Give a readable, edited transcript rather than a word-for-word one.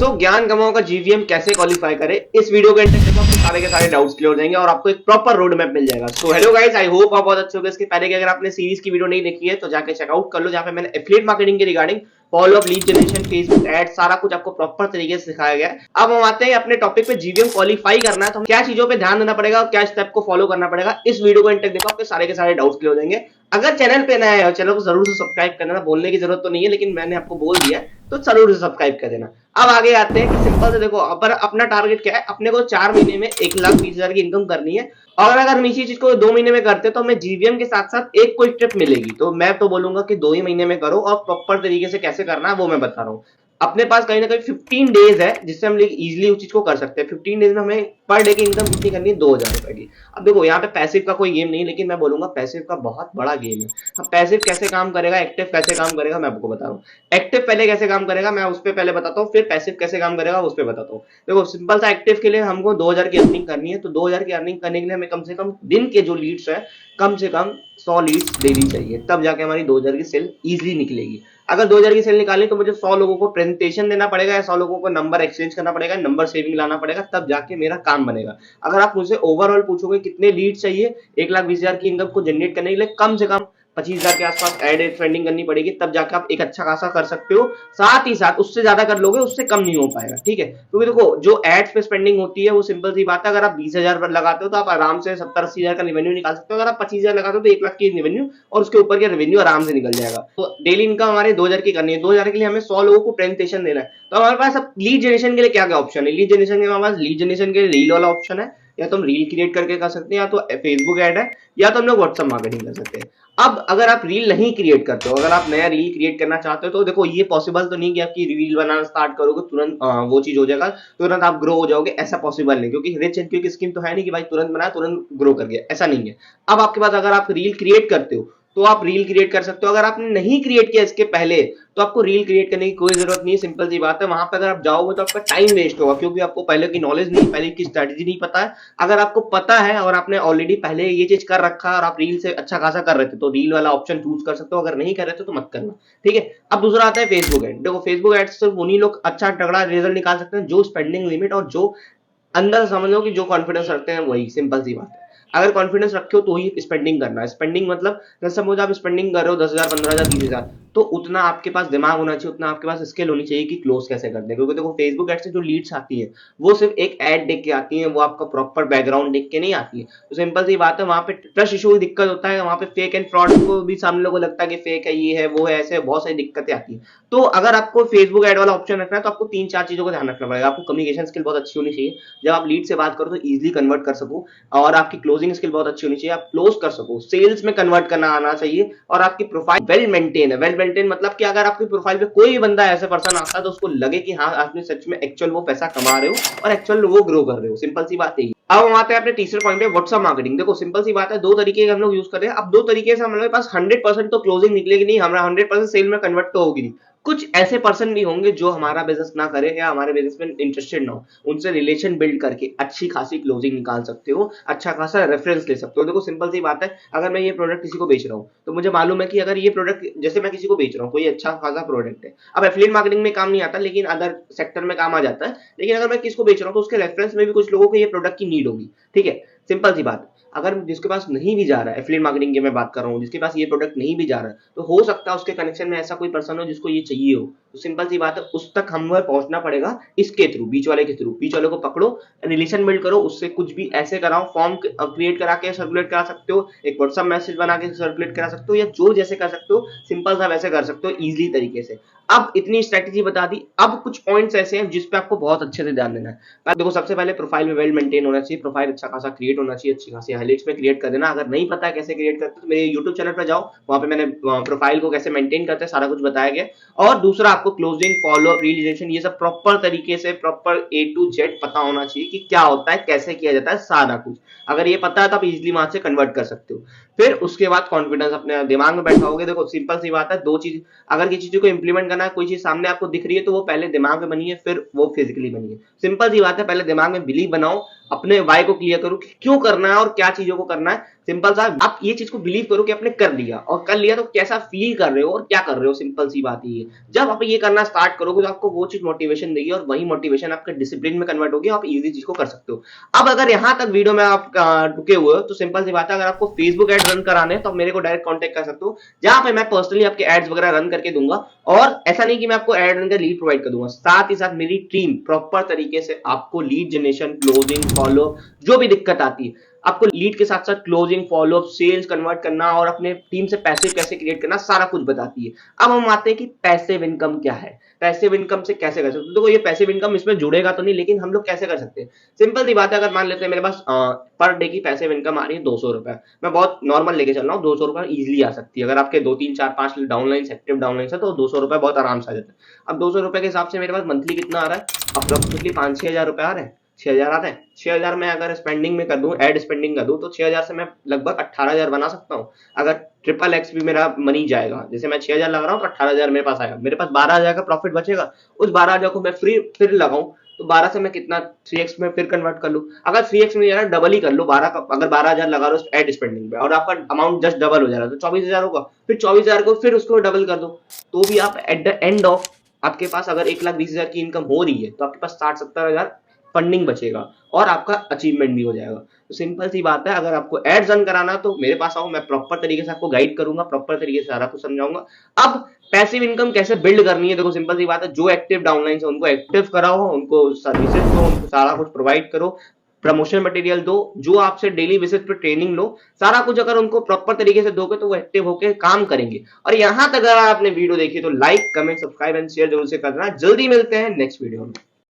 सो ज्ञान कमाओ का जीवीएम कैसे क्वालिफाई करे, इस वीडियो के एंड तक आपको सारे के सारे डाउट्स क्लियर हो जाएंगे और आपको एक प्रॉपर रोड मैप मिल जाएगा। So hello guys, I hope आप बहुत अच्छे हो गए। इसके पहले कि अगर आपने सीरीज की वीडियो नहीं देखी है तो जाके चेकआउट कर लो, जहां पे मैंने एफिलिएट मार्केटिंग के regarding follow up, lead generation, Facebook ad सारा कुछ आपको प्रॉपर तरीके से सिखाया गया है। अब हम आते हैं अपने टॉपिक पे। जीवीएम क्वालिफाई करना है तो क्या चीजों पे ध्यान देना पड़ेगा और क्या स्टेप को फॉलो करना पड़ेगा, इस वीडियो को एंड तक देखो, आपके सारे के सारे डाउट्स क्लियर हो जाएंगे। अगर चैनल पे नया है, चैनल को जरूर से सब्सक्राइब कर देना, बोलने की जरूरत तो नहीं है लेकिन मैंने आपको बोल दिया है तो जरूर से सब्सक्राइब कर देना। अब आगे आते हैं कि सिंपल से देखो, अपना टारगेट क्या है, अपने को 4 महीने में 1,20,000 की इनकम करनी है। और अगर हम इसी चीज को 2 महीने में करते हैं तो हमें जीवीएम के साथ साथ एक कोई स्टेप मिलेगी। तो मैं तो बोलूंगा कि 2 ही महीने में करो और प्रॉपर तरीके से कैसे करना है वो मैं बता रहा हूँ। अपने पास कहीं ना कहीं 15 डेज है जिससे हम इजीली उस चीज को कर सकते हैं। 15 डेज में हमें पर डे की इनकम कितनी करनी है, 2,000 रुपए की। अब देखो यहाँ पे पैसिव का कोई गेम नहीं, लेकिन मैं बोलूंगा पैसिव का बहुत बड़ा गेम है। अब पैसिव कैसे काम करेगा, एक्टिव कैसे काम करेगा, मैं आपको बता रहा हूँ। एक्टिव पहले कैसे काम करेगा मैं उस पर पहले बताता हूँ, फिर पैसिव कैसे काम करेगा उस पर बताता हूँ। देखो सिंपल सा, एक्टिव के लिए हमको 2,000 की अर्निंग करनी है, तो 2,000 की अर्निंग करने के लिए हमें कम से कम दिन के जो लीड्स है कम से कम 100 लीड्स देनी चाहिए, तब जाके हमारी 2,000 की सेल इजीली निकलेगी। अगर 2,000 की सेल निकालनी तो मुझे 100 लोगों को प्रेजेंटेशन देना पड़ेगा या 100 लोगों को नंबर एक्सचेंज करना पड़ेगा, नंबर सेविंग लाना पड़ेगा, तब जाके मेरा काम बनेगा। अगर आप मुझसे ओवरऑल पूछोगे कितने लीड चाहिए 1,20,000 की इनकम को जनरेट करने के लिए, कम से कम 25,000 के आसपास एड स्पेंडिंग करनी पड़ेगी, तब जाके आप एक अच्छा खासा कर सकते हो। साथ ही साथ उससे ज्यादा कर लोगे उससे कम नहीं हो पाएगा, ठीक है। क्योंकि देखो जो एड्स पे स्पेंडिंग होती है वो सिंपल सी बात है, अगर आप 20,000 पर लगाते हो तो आप आराम से 70-80,000 का रेवेन्यू निकाल सकते हो। अगर आप 25,000 लगाते हो तो 1 लाख की रेवेन्यू और उसके ऊपर का रेवेन्यू आराम से निकल जाएगा। तो डेली इनकम हमारे 2,000 की करनी है। 2,000 के लिए हमें 100 लोगों को प्रेजेंटेशन देना है। तो हमारे पास अब लीड जनरेशन के लिए क्या क्या ऑप्शन है। लीड जनरेशन के हमारे पास लीड जनरेशन के लिए रील वाला ऑप्शन है, या तो हम रील क्रिएट करके कर सकते हैं, या तो फेसबुक ऐड है, या तो हम लोग व्हाट्सएप मार्केटिंग कर सकते हैं। अब अगर आप रील नहीं क्रिएट करते हो, अगर आप नया रील क्रिएट करना चाहते हो, तो देखो ये पॉसिबल तो नहीं कि आपकी रील बनाना स्टार्ट करोगे तुरंत वो चीज हो जाएगा, तुरंत आप ग्रो हो जाओगे, ऐसा पॉसिबल नहीं। क्योंकि रिच एंड क्विक स्कीम तो है नहीं कि भाई तुरंत बनाया तुरंत ग्रो कर गया, ऐसा नहीं है। अब आपके पास अगर आप रील क्रिएट करते हो तो आप रील क्रिएट कर सकते हो। अगर आपने नहीं क्रिएट किया इसके पहले तो आपको रील क्रिएट करने की कोई जरूरत नहीं है। सिंपल सी बात है, वहां पर अगर आप जाओगे तो आपका टाइम वेस्ट होगा, क्योंकि आपको पहले की नॉलेज नहीं, पहले की स्ट्रेटेजी नहीं पता है। अगर आपको पता है और आपने ऑलरेडी पहले ये चीज कर रखा है और आप रील से अच्छा खासा कर रहे थे तो रील वाला ऑप्शन चूज कर सकते हो। अगर नहीं कर रहे थे तो मत करना, ठीक है। अब दूसरा आता है फेसबुक एड। देखो फेसबुक एड से उन्हीं लोग अच्छा तगड़ा रिजल्ट निकाल सकते हैं जो स्पेंडिंग लिमिट और जो अंदर समझ लो कि जो कॉन्फिडेंस रखते हैं वही। सिंपल सी बात है, अगर कॉन्फिडेंस रखे हो तो ही स्पेंडिंग करना है। स्पेंडिंग मतलब जैसे सपोज आप स्पेंडिंग कर रहे हो 10,000, 15,000, 30,000, तो उतना आपके पास दिमाग होना चाहिए, उतना आपके पास स्किल होनी चाहिए कि क्लोज कैसे करते हैं। क्योंकि देखो फेसबुक एड से जो लीड्स आती है वो सिर्फ एक एड देख के आती है, वो आपका प्रॉपर बैकग्राउंड देख के नहीं आती है। तो सिंपल सी बात है, वहां पे ट्रस्ट इशू की दिक्कत होता है, वहां पे फेक एंड फ्रॉड को भी सामने लोगों को लगता है कि फेक है, ये है वो है, ऐसे बहुत सारी दिक्कतें आती है। तो अगर आपको फेसबुक एड वाला ऑप्शन रखना है तो आपको 3-4 चीजों का ध्यान रखना पड़ेगा। आपको कम्युनिकेशन स्किल बहुत अच्छी होनी चाहिए, जब आप लीड से बात करो तो इजीली कन्वर्ट कर सको, और आपकी क्लोजिंग स्किल बहुत अच्छी होनी चाहिए, आप क्लोज कर सको, सेल्स में कन्वर्ट करना आना चाहिए, और आपकी प्रोफाइल वेल मेंटेन है। वेल मेंटेन मतलब कि अगर आपकी प्रोफाइल पे कोई भी बंदा ऐसा पर्सन आता है तो उसको लगे कि हाँ आपने सच में एक्चुअल वो पैसा कमा रहे हो और एक्चुअल वो ग्रो कर रहे हो। सिंपल सी बात है। अब हम आते हैं अपने तीसरे पॉइंट पे, व्हाट्सएप मार्केटिंग। देखो सिंपल सी बात है, 2 तरीके हम लोग यूज कर रहे हैं। अब 2 तरीके से हमारे पास 100% तो क्लोजिंग निकलेगी नहीं, हमारा 100% सेल में कन्वर्ट तो होगी नहीं। कुछ ऐसे पर्सन भी होंगे जो हमारा बिजनेस ना करे या हमारे बिजनेस में इंटरेस्टेड ना हो, उनसे रिलेशन बिल्ड करके अच्छी खासी क्लोजिंग निकाल सकते हो, अच्छा खासा रेफरेंस ले सकते हो। देखो सिंपल सी बात है, अगर मैं ये प्रोडक्ट किसी को बेच रहा हूँ तो मुझे मालूम है कि अगर ये प्रोडक्ट जैसे मैं किसी को बेच रहा हूँ, कोई अच्छा खासा प्रोडक्ट है, अब एफिलिएट मार्केटिंग में काम नहीं आता लेकिन अदर सेक्टर में काम आ जाता है। लेकिन अगर मैं किसको बेच रहा हूँ तो उसके रेफरेंस में भी कुछ लोगों को ये प्रोडक्ट की नीड होगी, ठीक है। सिंपल सी बात, अगर जिसके पास नहीं भी जा रहा है, एफिलिएट मार्केटिंग की मैं बात कर रहा हूँ, जिसके पास ये प्रोडक्ट नहीं भी जा रहा है, तो हो सकता है उसके कनेक्शन में ऐसा कोई पर्सन हो जिसको ये चाहिए हो। तो सिंपल सी बात है, उस तक हमें पहुंचना पड़ेगा इसके थ्रू, बीच वाले के थ्रू। बीच वाले को पकड़ो, रिलेशन बिल्ड करो, उससे कुछ भी ऐसे कराओ, फॉर्म क्रिएट करा के सर्कुलेट करा सकते हो, एक व्हाट्सएप मैसेज बना के सर्कुलेट करा सकते हो, या जो जैसे कर सकते हो सिंपल सा वैसे कर सकते हो इजीली तरीके से। अब इतनी स्ट्रेटेजी बता दी, अब कुछ पॉइंट्स ऐसे हैं जिस पे आपको बहुत अच्छे से ध्यान देना है। देखो सबसे पहले प्रोफाइल में वेल मेंटेन होना चाहिए, प्रोफाइल अच्छा खासा क्रिएट होना चाहिए, अच्छी खासी हाइलाइट्स में क्रिएट कर देना। अगर नहीं पता है कैसे क्रिएट करते तो मेरे यूट्यूब चैनल पर जाओ, वहां पे मैंने प्रोफाइल को कैसे मेंटेन करते हैं सारा कुछ बताया गया। और दूसरा, आपको क्लोजिंग, फॉलो अप, रिलीजेशन, ये सब प्रॉपर तरीके से प्रॉपर A to Z पता होना चाहिए कि क्या होता है, कैसे किया जाता है, सारा कुछ। अगर ये पता है तो आप इजीली वहां से कन्वर्ट कर सकते हो। फिर उसके बाद कॉन्फिडेंस अपने दिमाग में बैठा होगे। देखो सिंपल सी बात है, 2 चीज, अगर किसी चीज को इंप्लीमेंट करना है, कोई चीज सामने आपको दिख रही है तो वो पहले दिमाग में बनी है फिर वो फिजिकली बनी है। सिंपल सी बात है, पहले दिमाग में बिलीव बनाओ, अपने वाई को क्लियर करो कि क्यों करना है और क्या चीजों को करना है, सिंपल सा आप ये चीज को बिलीव करो कि आपने कर लिया, और कर लिया तो कैसा फील कर रहे हो और क्या कर रहे हो। सिंपल सी बात ये है, जब आप ये करना स्टार्ट करोगे तो आपको वो चीज मोटिवेशन देगी, और वही मोटिवेशन आपके डिसिप्लिन में कन्वर्ट होगी, आप इजी चीज को कर सकते हो। अब अगर यहाँ तक वीडियो में आप रुके हुए हो तो सिंपल सी बात है, अगर आपको फेसबुक एड रन कराने हैं तो आप मेरे को डायरेक्ट कॉन्टेक्ट कर सकते हो, जहां पे मैं पर्सनली आपके एड्स वगैरह रन करके दूंगा। और ऐसा नहीं कि मैं आपको एड रन कर लीड प्रोवाइड कर दूंगा, साथ ही साथ मेरी टीम प्रॉपर तरीके से आपको लीड जनरेशन, क्लोजिंग, फॉलो, जो भी दिक्कत आती है आपको लीड के साथ साथ क्लोजिंग, फॉलोअप, सेल्स कन्वर्ट करना और अपने टीम से पैसे कैसे क्रिएट करना, सारा कुछ बताती है। अब हम आते हैं कि पैसिव इनकम क्या है, पैसिव इनकम से कैसे कर सकते हो। देखो ये पैसिव इनकम इसमें जुड़ेगा तो नहीं, लेकिन हम लोग कैसे कर सकते हैं। सिंपल सी बात है, अगर मान लेते हैं मेरे पास पर डे की पैसिव इनकम आ रही है 200 रुपए, मैं बहुत नॉर्मल लेके चल रहा हूँ, 200 रुपए इजिली आ सकती है। अगर आपके 2 3 4 5 डाउनलाइन एक्टिव डाउनलाइन है तो 200 रुपए बहुत आराम से आ जाता है। अब 200 रुपए के हिसाब से मेरे पास मंथली कितना आ रहा है, अप्रोक्सीमेटली 5-6 हजार रुपए आ रहे हैं, 6,000 आते हैं। 6,000 में अगर स्पेंडिंग में कर दूं, एड स्पेंडिंग कर दूं, तो 6,000 से मैं लगभग 18,000 बना सकता हूं। अगर ट्रिपल एक्स भी मेरा मनी जाएगा, जैसे मैं 6,000 लगा रहा हूं तो 18,000 मेरे पास आएगा, मेरे पास 12,000 का प्रॉफिट बचेगा। उस 12,000 को मैं फिर लगाऊं तो 12 से मैं कितना 3x में फिर कन्वर्ट कर लूं। अगर 3x में जाना डबल ही कर लो, 12 का अगर 12,000 लगा रहा हो एड स्पेंडिंग पे और आपका अमाउंट जस्ट डबल हो जा रहा है तो 24,000 होगा। फिर 24,000 को फिर उसको डबल कर दो, तो भी आप एट द एंड ऑफ आपके पास अगर 1,20,000 की इनकम हो रही है तो आपके पास 60-70,000 फंडिंग बचेगा और आपका अचीवमेंट भी हो जाएगा। तो सिंपल सी बात है, अगर आपको एड्स रन कराना तो मेरे पास आओ, मैं प्रॉपर तरीके से आपको गाइड करूंगा, प्रॉपर तरीके से सारा कुछ समझाऊंगा। अब पैसिव इनकम कैसे बिल्ड करनी है, देखो सिंपल सी बात है, जो एक्टिव डाउनलाइन है उनको एक्टिव कराओ, उनको सर्विसेज दो, उनको सारा कुछ प्रोवाइड करो, प्रमोशन मटेरियल दो, जो आपसे डेली बेसिस पे ट्रेनिंग लो, सारा कुछ अगर उनको प्रॉपर तरीके से दोगे तो वो एक्टिव होकर काम करेंगे। और यहां तक अगर आपने वीडियो देखी तो like, comment, subscribe and share जरूर से करना। जल्दी मिलते हैं नेक्स्ट वीडियो में।